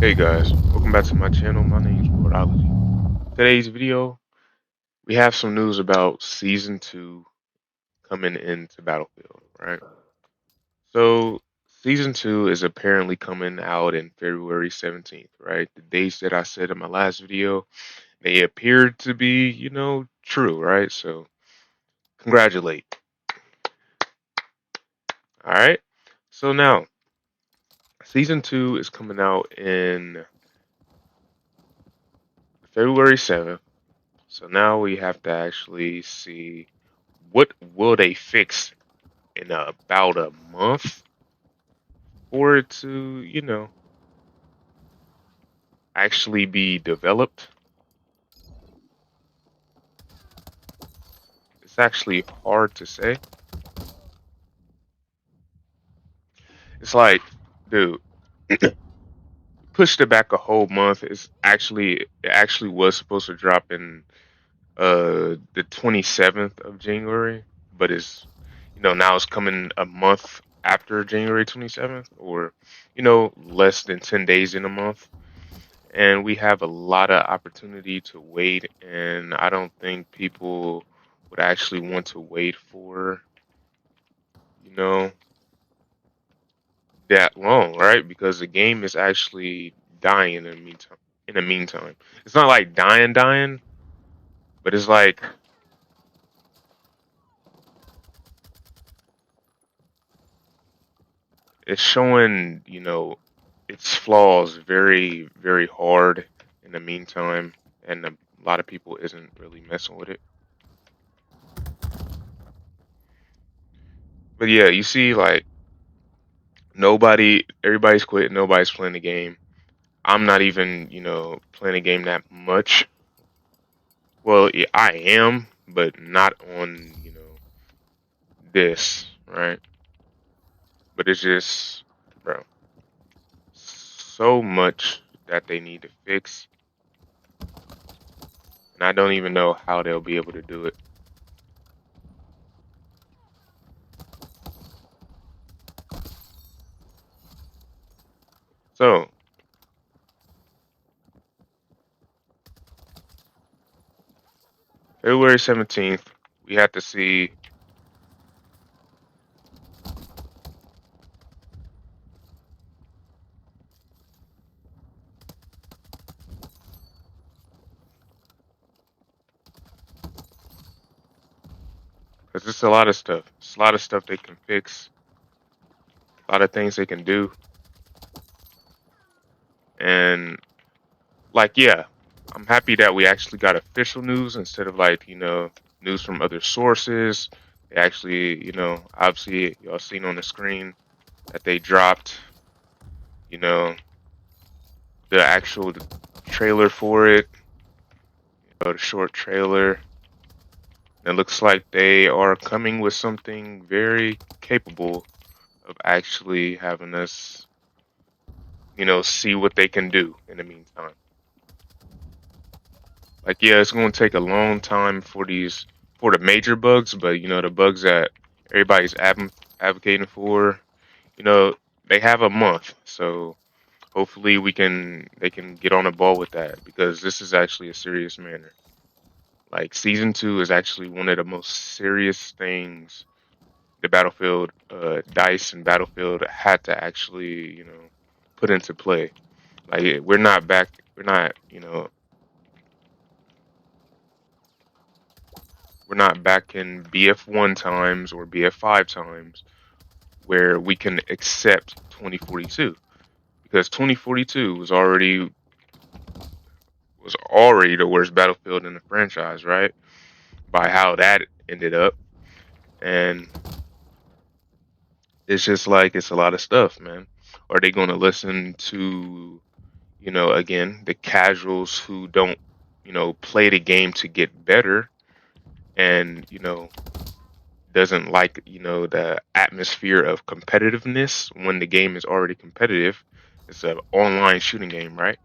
Hey guys, welcome back to my channel. My name is Worldology. Today's video, we have some news about Season 2 coming into Battlefield, right? So, Season 2 is apparently coming out in February 17th, right? The dates that I said in my last video, they appeared to be, true, right? So, congratulate. Alright? So now, Season 2 is coming out in February 7th. So now we have to actually see what will they fix in about a month for it to, actually be developed. It's actually hard to say. It's like, dude, pushed it back a whole month. It actually was supposed to drop in the 27th of January, but now it's coming a month after January 27th, or less than 10 days in a month. And we have a lot of opportunity to wait, and I don't think people would actually want to wait for, you know, that long, right? Because the game is actually dying in the meantime. It's not like dying, but it's like it's showing, its flaws very, very hard in the meantime, and a lot of people isn't really messing with it. But yeah, you see, like everybody's quit, nobody's playing the game. I'm not even, playing the game that much. Well, yeah, I am, but not on, this, right? But it's just, bro, so much that they need to fix, and I don't even know how they'll be able to do it. So, February 17th, we have to see. Because it's a lot of stuff. It's a lot of stuff they can fix, a lot of things they can do. And, like, yeah, I'm happy that we actually got official news instead of, like, news from other sources. They actually, obviously, y'all seen on the screen that they dropped, you know, the actual trailer for it, the short trailer. It looks like they are coming with something very capable of actually having us, see what they can do in the meantime. Like, yeah, it's going to take a long time for the major bugs, but the bugs that everybody's advocating for, you know, they have a month. So hopefully they can get on the ball with that, because this is actually a serious matter. Like, season 2 is actually one of the most serious things the Battlefield, DICE and Battlefield had to actually, put into play. Like, we're not back. We're not back in BF1 times or BF5 times where we can accept 2042, because 2042 was already the worst Battlefield in the franchise, right? By how that ended up. And it's just like, it's a lot of stuff, man. Are they going to listen to, again, the casuals who don't, play the game to get better, and, doesn't like, the atmosphere of competitiveness when the game is already competitive? It's an online shooting game, right?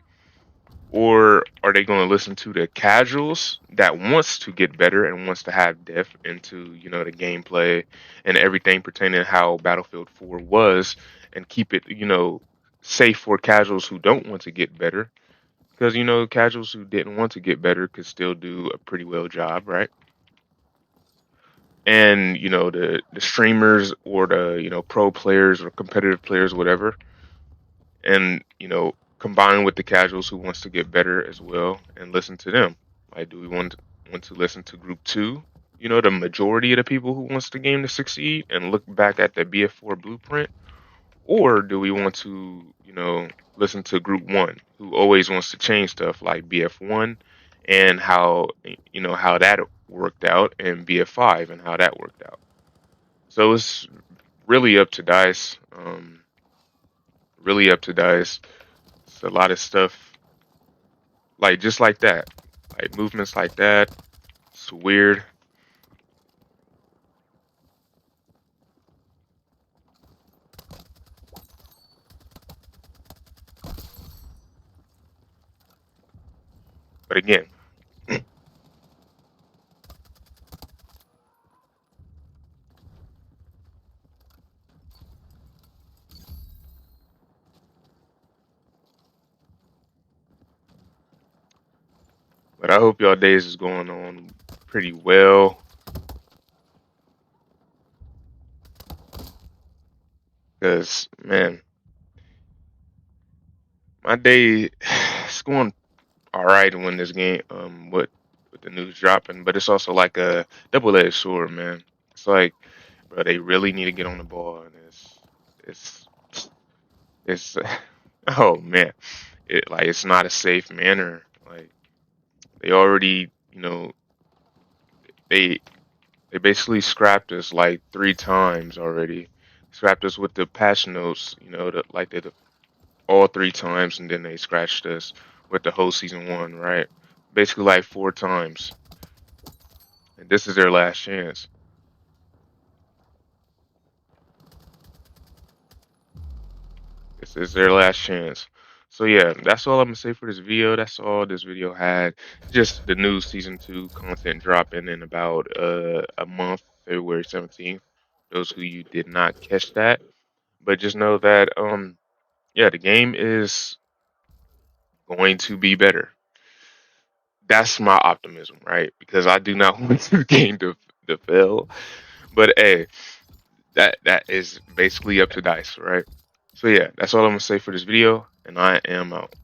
Or are they going to listen to the casuals that wants to get better and wants to have depth into, the gameplay and everything pertaining to how Battlefield 4 was, and keep it, safe for casuals who don't want to get better, because casuals who didn't want to get better could still do a pretty well job, right? And the streamers or the pro players or competitive players, whatever, and combine with the casuals who wants to get better as well, and listen to them. Like, do we want to listen to group two? The majority of the people who wants the game to succeed, and look back at the BF4 blueprint, or do we want to listen to group one, who always wants to change stuff, like BF1 and how that worked out, and BF5 and how that worked out. So it's really up to Dice. Really up to Dice. It's a lot of stuff, like just like that, like movements like that. It's weird, but again, but I hope y'all days is going on pretty well, because man, my day is going all right when this game with the news dropping, but it's also like a double-edged sword, man. It's like, bro, they really need to get on the ball, and it's it's oh man, it's not a safe manner. Like, they already, they they basically scrapped us like 3 times already. Scrapped us with the patch notes, like they did all 3 times, and then they scratched us with the whole season 1, right? Basically like 4 times, and this is their last chance. This is their last chance. So yeah, that's all I'm gonna say for this video. That's all this video had. Just the new season 2 content dropping in about a month, February 17th. Those who you did not catch that, but just know that yeah, the game is going to be better. That's my optimism, right? Because I do not want the game to fail. But hey, that is basically up to Dice, right? So yeah, that's all I'm gonna say for this video, and I am out.